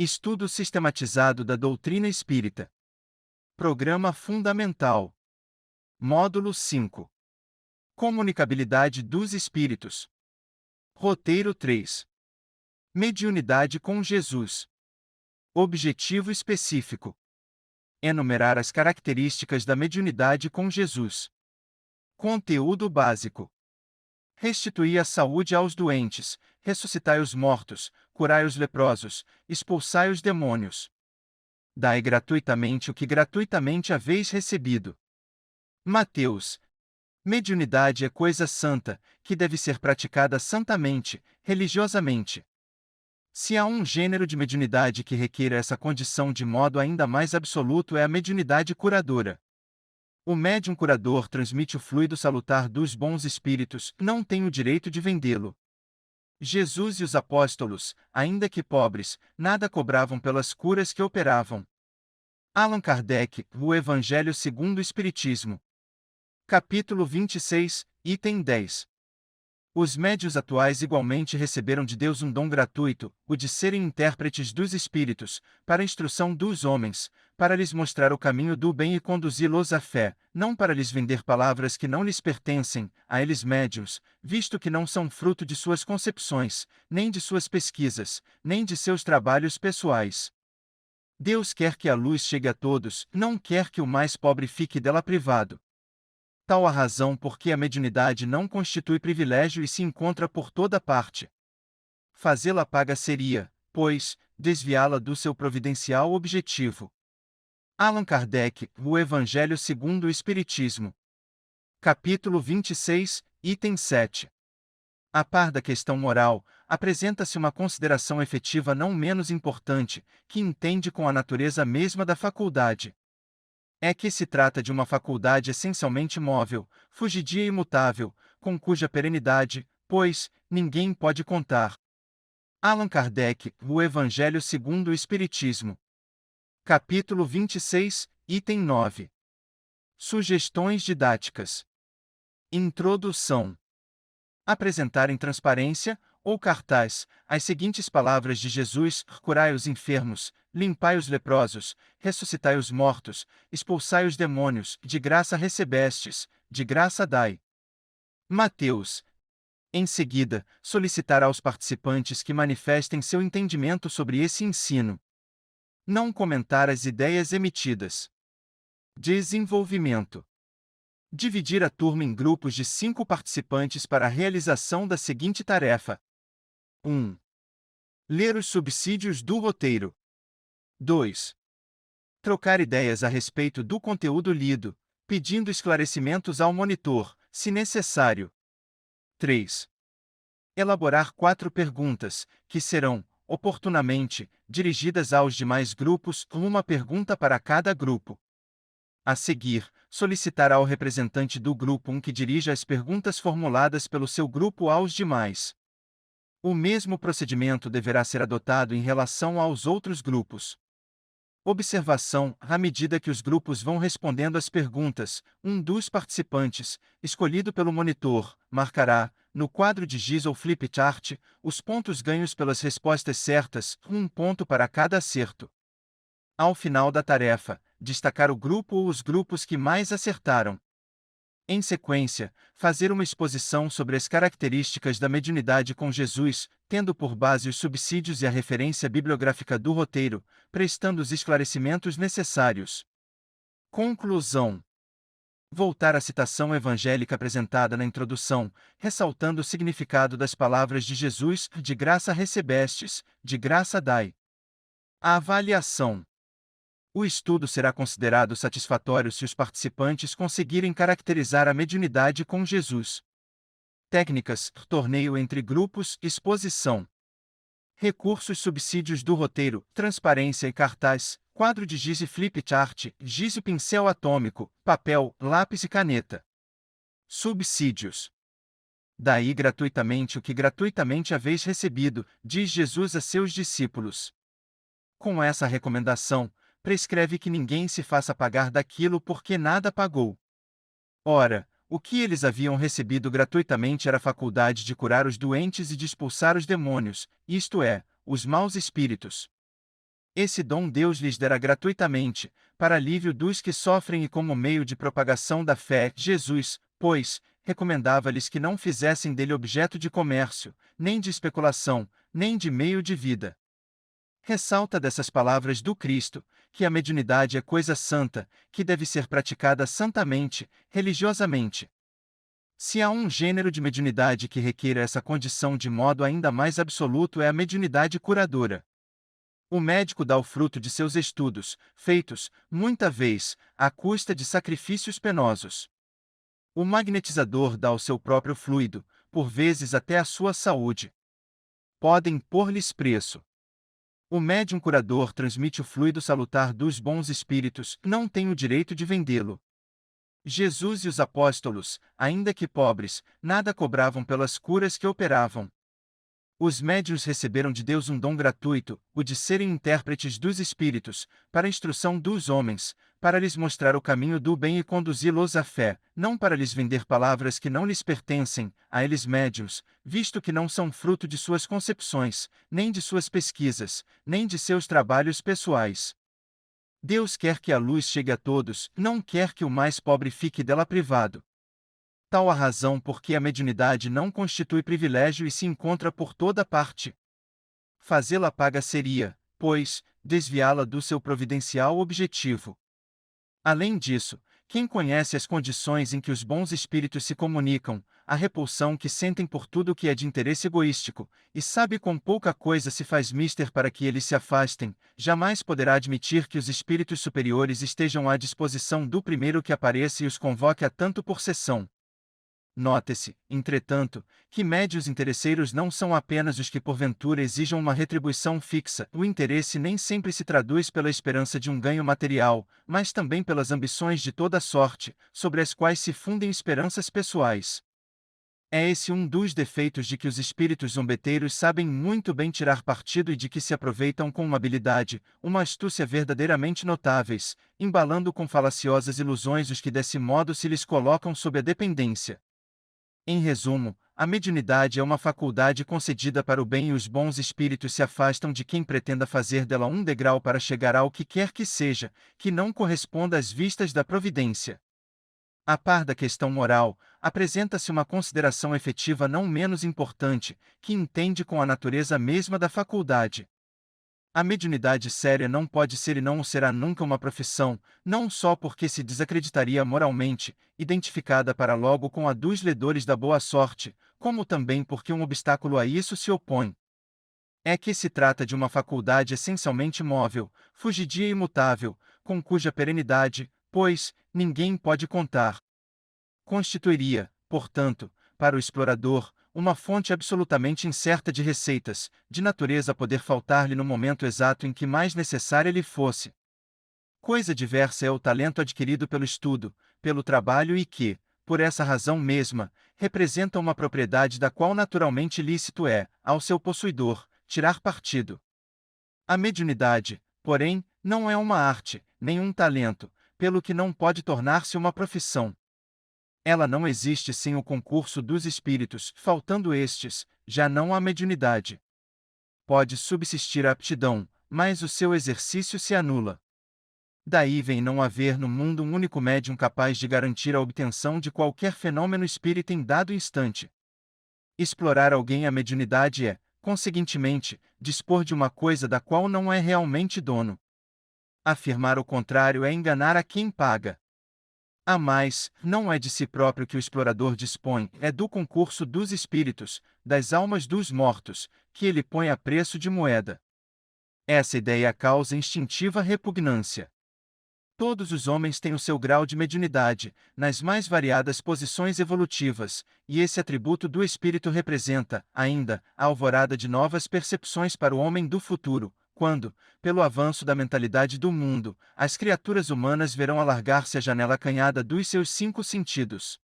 Estudo sistematizado da doutrina espírita. Programa Fundamental. Módulo 5. Comunicabilidade dos espíritos. Roteiro 3. Mediunidade com Jesus. Objetivo específico: enumerar as características da mediunidade com Jesus. Conteúdo básico: restituir a saúde aos doentes, ressuscitai os mortos, curai os leprosos, expulsai os demônios. Dai gratuitamente o que gratuitamente haveis recebido. Mateus. Mediunidade é coisa santa, que deve ser praticada santamente, religiosamente. Se há um gênero de mediunidade que requeira essa condição de modo ainda mais absoluto, é a mediunidade curadora. O médium curador transmite o fluido salutar dos bons espíritos, não tem o direito de vendê-lo. Jesus e os apóstolos, ainda que pobres, nada cobravam pelas curas que operavam. Allan Kardec, O Evangelho segundo o Espiritismo. Capítulo 26, item 10. Os médiuns atuais igualmente receberam de Deus um dom gratuito, o de serem intérpretes dos espíritos, para a instrução dos homens, para lhes mostrar o caminho do bem e conduzi-los à fé, não para lhes vender palavras que não lhes pertencem, a eles médiuns, visto que não são fruto de suas concepções, nem de suas pesquisas, nem de seus trabalhos pessoais. Deus quer que a luz chegue a todos, não quer que o mais pobre fique dela privado. Tal a razão por que a mediunidade não constitui privilégio e se encontra por toda parte. Fazê-la paga seria, pois, desviá-la do seu providencial objetivo. Allan Kardec, O Evangelho segundo o Espiritismo. Capítulo 26, item 7. A par da questão moral, apresenta-se uma consideração efetiva não menos importante, que entende com a natureza mesma da faculdade. É que se trata de uma faculdade essencialmente móvel, fugidia e imutável, com cuja perenidade, pois, ninguém pode contar. Allan Kardec, O Evangelho segundo o Espiritismo. Capítulo 26, item 9. Sugestões didáticas. Introdução. Apresentar em transparência, ou cartaz, as seguintes palavras de Jesus: curai os enfermos, limpai os leprosos, ressuscitai os mortos, expulsai os demônios, de graça recebestes, de graça dai. Mateus. Em seguida, solicitar aos participantes que manifestem seu entendimento sobre esse ensino. Não comentar as ideias emitidas. Desenvolvimento. Dividir a turma em grupos de 5 participantes para a realização da seguinte tarefa. 1. Ler os subsídios do roteiro. 2. Trocar ideias a respeito do conteúdo lido, pedindo esclarecimentos ao monitor, se necessário. 3. Elaborar 4 perguntas, que serão, oportunamente, dirigidas aos demais grupos, uma pergunta para cada grupo. A seguir, solicitar ao representante do grupo que dirija as perguntas formuladas pelo seu grupo aos demais. O mesmo procedimento deverá ser adotado em relação aos outros grupos. Observação: à medida que os grupos vão respondendo às perguntas, um dos participantes, escolhido pelo monitor, marcará, no quadro de giz ou flipchart, os pontos ganhos pelas respostas certas, um ponto para cada acerto. Ao final da tarefa, destacar o grupo ou os grupos que mais acertaram. Em sequência, fazer uma exposição sobre as características da mediunidade com Jesus, tendo por base os subsídios e a referência bibliográfica do roteiro, prestando os esclarecimentos necessários. Conclusão. Voltar à citação evangélica apresentada na introdução, ressaltando o significado das palavras de Jesus: de graça recebestes, de graça dai. A avaliação. O estudo será considerado satisfatório se os participantes conseguirem caracterizar a mediunidade com Jesus. Técnicas: torneio entre grupos, exposição. Recursos: subsídios do roteiro, transparência e cartaz, quadro de giz e flipchart, giz e pincel atômico, papel, lápis e caneta. Subsídios. Dai gratuitamente o que gratuitamente haveis recebido, diz Jesus a seus discípulos. Com essa recomendação, prescreve que ninguém se faça pagar daquilo porque nada pagou. Ora, o que eles haviam recebido gratuitamente era a faculdade de curar os doentes e de expulsar os demônios, isto é, os maus espíritos. Esse dom Deus lhes dera gratuitamente, para alívio dos que sofrem e como meio de propagação da fé. Jesus, pois, recomendava-lhes que não fizessem dele objeto de comércio, nem de especulação, nem de meio de vida. Ressalta dessas palavras do Cristo, que a mediunidade é coisa santa, que deve ser praticada santamente, religiosamente. Se há um gênero de mediunidade que requeira essa condição de modo ainda mais absoluto é a mediunidade curadora. O médico dá o fruto de seus estudos, feitos, muita vez, à custa de sacrifícios penosos. O magnetizador dá o seu próprio fluido, por vezes até a sua saúde. Podem pôr-lhes preço. O médium curador transmite o fluido salutar dos bons espíritos, não tem o direito de vendê-lo. Jesus e os apóstolos, ainda que pobres, nada cobravam pelas curas que operavam. Os médiuns receberam de Deus um dom gratuito, o de serem intérpretes dos espíritos, para a instrução dos homens, para lhes mostrar o caminho do bem e conduzi-los à fé, não para lhes vender palavras que não lhes pertencem, a eles médiuns, visto que não são fruto de suas concepções, nem de suas pesquisas, nem de seus trabalhos pessoais. Deus quer que a luz chegue a todos, não quer que o mais pobre fique dela privado. Tal a razão por que a mediunidade não constitui privilégio e se encontra por toda parte. Fazê-la paga seria, pois, desviá-la do seu providencial objetivo. Além disso, quem conhece as condições em que os bons espíritos se comunicam, a repulsão que sentem por tudo que é de interesse egoístico, e sabe quão pouca coisa se faz mister para que eles se afastem, jamais poderá admitir que os espíritos superiores estejam à disposição do primeiro que apareça e os convoque a tanto por sessão. Note-se, entretanto, que médios interesseiros não são apenas os que porventura exijam uma retribuição fixa. O interesse nem sempre se traduz pela esperança de um ganho material, mas também pelas ambições de toda sorte, sobre as quais se fundem esperanças pessoais. É esse um dos defeitos de que os espíritos zombeteiros sabem muito bem tirar partido e de que se aproveitam com uma habilidade, uma astúcia verdadeiramente notáveis, embalando com falaciosas ilusões os que desse modo se lhes colocam sob a dependência. Em resumo, a mediunidade é uma faculdade concedida para o bem e os bons espíritos se afastam de quem pretenda fazer dela um degrau para chegar ao que quer que seja, que não corresponda às vistas da providência. A par da questão moral, apresenta-se uma consideração efetiva não menos importante, que entende com a natureza mesma da faculdade. A mediunidade séria não pode ser e não o será nunca uma profissão, não só porque se desacreditaria moralmente, identificada para logo com a dos ledores da boa sorte, como também porque um obstáculo a isso se opõe. É que se trata de uma faculdade essencialmente móvel, fugidia e imutável, com cuja perenidade, pois, ninguém pode contar. Constituiria, portanto, para o explorador, uma fonte absolutamente incerta de receitas, de natureza a poder faltar-lhe no momento exato em que mais necessária lhe fosse. Coisa diversa é o talento adquirido pelo estudo, pelo trabalho e que, por essa razão mesma, representa uma propriedade da qual naturalmente lícito é, ao seu possuidor, tirar partido. A mediunidade, porém, não é uma arte, nem um talento, pelo que não pode tornar-se uma profissão. Ela não existe sem o concurso dos espíritos, faltando estes, já não há mediunidade. Pode subsistir a aptidão, mas o seu exercício se anula. Daí vem não haver no mundo um único médium capaz de garantir a obtenção de qualquer fenômeno espírita em dado instante. Explorar alguém a mediunidade é, conseguintemente, dispor de uma coisa da qual não é realmente dono. Afirmar o contrário é enganar a quem paga. A mais, não é de si próprio que o explorador dispõe, é do concurso dos espíritos, das almas dos mortos, que ele põe a preço de moeda. Essa ideia causa instintiva repugnância. Todos os homens têm o seu grau de mediunidade, nas mais variadas posições evolutivas, e esse atributo do espírito representa, ainda, a alvorada de novas percepções para o homem do futuro, quando, pelo avanço da mentalidade do mundo, as criaturas humanas verão alargar-se a janela acanhada dos seus 5 sentidos.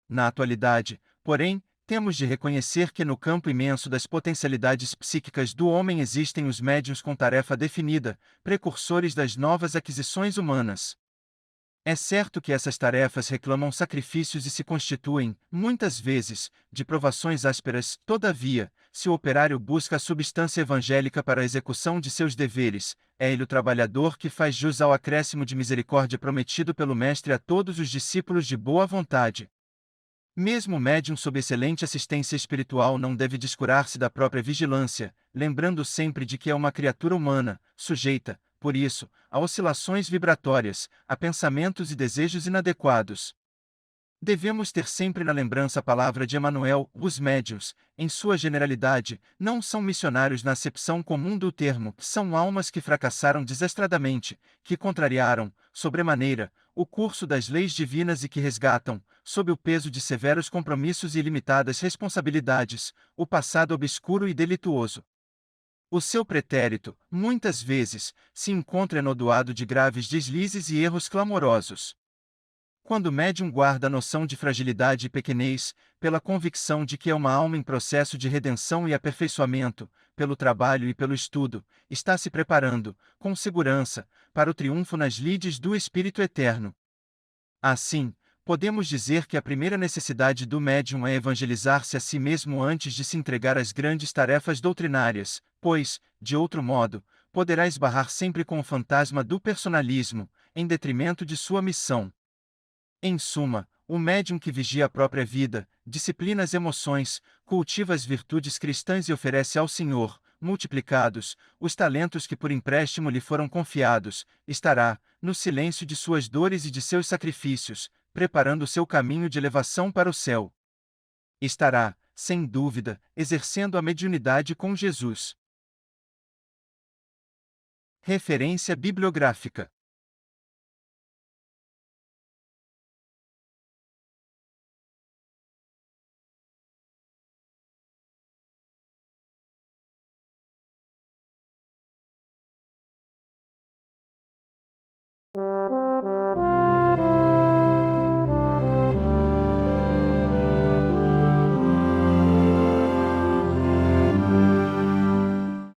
Na atualidade, porém, temos de reconhecer que no campo imenso das potencialidades psíquicas do homem existem os médiuns com tarefa definida, precursores das novas aquisições humanas. É certo que essas tarefas reclamam sacrifícios e se constituem, muitas vezes, de provações ásperas. Todavia, se o operário busca a substância evangélica para a execução de seus deveres, é ele o trabalhador que faz jus ao acréscimo de misericórdia prometido pelo Mestre a todos os discípulos de boa vontade. Mesmo o médium sob excelente assistência espiritual não deve descurar-se da própria vigilância, lembrando sempre de que é uma criatura humana, sujeita, por isso, a oscilações vibratórias, a pensamentos e desejos inadequados. Devemos ter sempre na lembrança a palavra de Emmanuel: os médiuns, em sua generalidade, não são missionários na acepção comum do termo, são almas que fracassaram desastradamente, que contrariaram, sobremaneira, o curso das leis divinas e que resgatam, sob o peso de severos compromissos e ilimitadas responsabilidades, o passado obscuro e delituoso. O seu pretérito, muitas vezes, se encontra enodoado de graves deslizes e erros clamorosos. Quando o médium guarda a noção de fragilidade e pequenez, pela convicção de que é uma alma em processo de redenção e aperfeiçoamento, pelo trabalho e pelo estudo, está se preparando, com segurança, para o triunfo nas lides do Espírito Eterno. Assim, podemos dizer que a primeira necessidade do médium é evangelizar-se a si mesmo antes de se entregar às grandes tarefas doutrinárias, pois, de outro modo, poderá esbarrar sempre com o fantasma do personalismo, em detrimento de sua missão. Em suma, o médium que vigia a própria vida, disciplina as emoções, cultiva as virtudes cristãs e oferece ao Senhor, multiplicados, os talentos que por empréstimo lhe foram confiados, estará, no silêncio de suas dores e de seus sacrifícios, preparando o seu caminho de elevação para o céu. Estará, sem dúvida, exercendo a mediunidade com Jesus. Referência bibliográfica.